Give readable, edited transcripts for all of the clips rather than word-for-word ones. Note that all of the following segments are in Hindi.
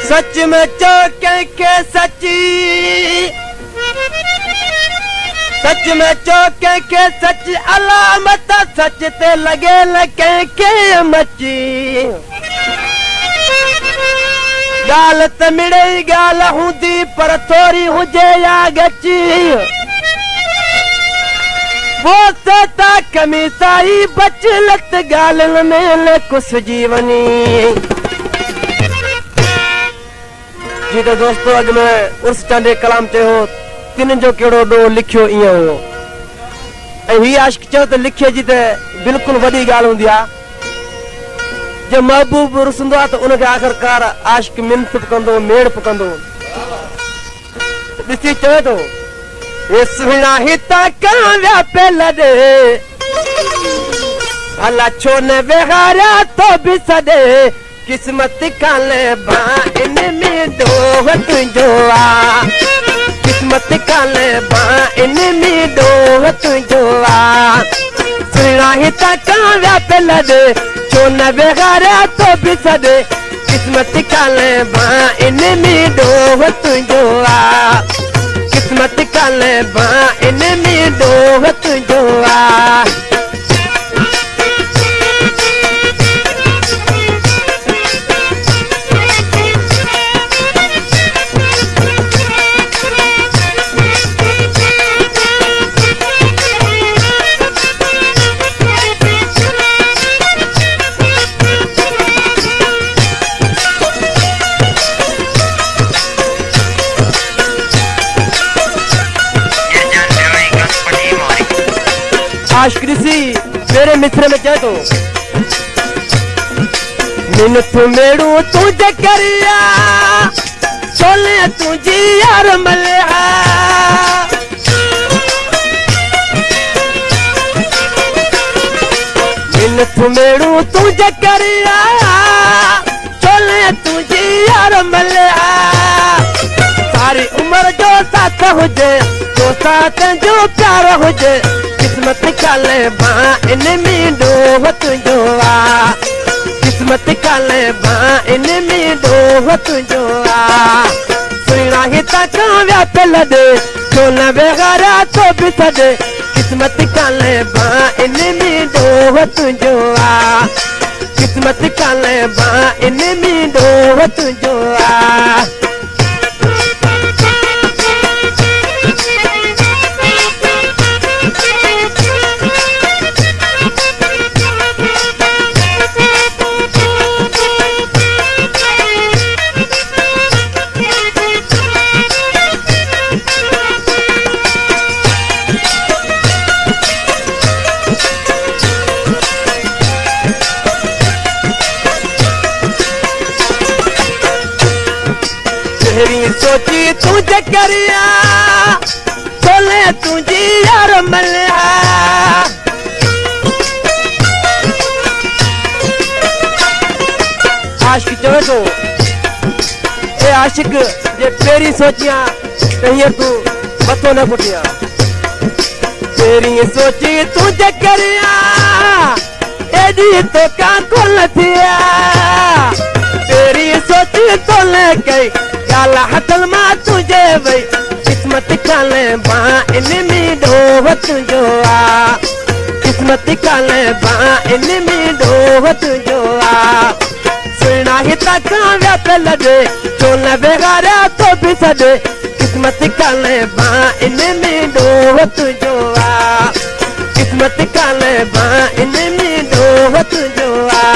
सच में चो के सची, सच में चो के सच अलामत सच ते लगे के मची। गाल त मिड़े गाल हूंदी पर थोरी हुजे या गची। वो सेता कमी साई बच लत गालन में कुछ जीवनी। जी तो दोस्तों अग में उस चांदे कलाम ते हो तिन जो केड़ो डो लिखियो इयो हो। ही आशिक चो तो लिखे जी ते बिल्कुल वडी गाल हुंदी आ। जो महबूब रुसंदो आ तो उनके आखिरकार आशिक मिन्नत कंदो मेड़ पकंदो। दिसी चवे तो ये सुना हिता काव्या पे लदे भला छो ने बेगारा तो भी सदे। किस्मत काले बा इनमें डोहत जोआ। किस्मत काले बा इनमें डोहत जोआ। सुना हिता काव्या पे लदे छो ने बेगारा तो भी सदे। किस्मत काले बा इनमें डोहत जोआ। किस्मत काले बा इनमें डोहत जोआ। आशिक ऋषि मेरे मिस्र में चाहे तो मिन्नत मेड़ू तुझे करिया चले तुझी यार मलिया। मिन्नत मेड़ू तुझे करिया चले तुझी यार मलिया। सारी उम्र जो साथ हुजे तो साथ जो प्यार हुजे। किस्मत काले बा इनमें डोहत जोआ। किस्मत काले बा इनमें डोहत जोआ। सुना हिता काव्या पे लदे छो न बेगारा तो भी सदे। किस्मत काले बा इनमें डोहत जोआ। किस्मत काले बा इनमें डोहत जोआ। सोची तुझे करिया चले तुझी यार मलिया। आशिक चवे तो ए आशिक जे पेरी सोचिया कहीं तू मथो न फुटिया। तेरी सोची तुझे करिया एडी तो का कोल थिया। तेरी सोची तो ले गई काला हतल मा तुझे वही। किस्मत काले बा इनमें डोहत जोआ। किस्मत काले बा इनमें डोहत जोआ। सुना हिता काव्या पे लदे छो न बेगारा तो भी सदे। किस्मत काले बा इनमें डोहत जोआ। किस्मत काले बा इनमें डोहत जोआ।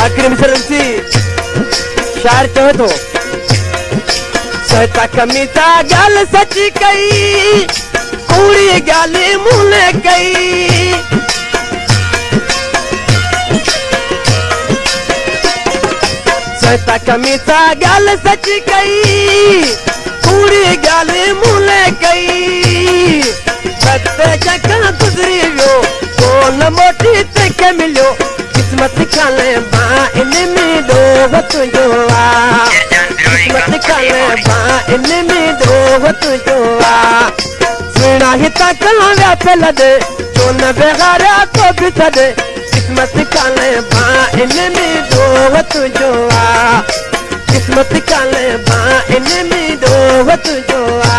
आखिर मिसर शायर चवे तो सहता कमी ता गाल सची कई कूड़ी गाली मुने कई। मैं कमी सा गल सच कई पूरी गल मूले कई बदते जगह गुजरी वियो कोन मोटी तक मिलियो किस्मत काले बा इन में दो तुझो आ किस्मत काले बा इन में दो तुझो आ सुना ही तक व्या फैल दे जो न बेगारा तो भी दे किस्मत काले बा इन में दो तुझो आ किस्मत काले बा इन में दो तुझो आ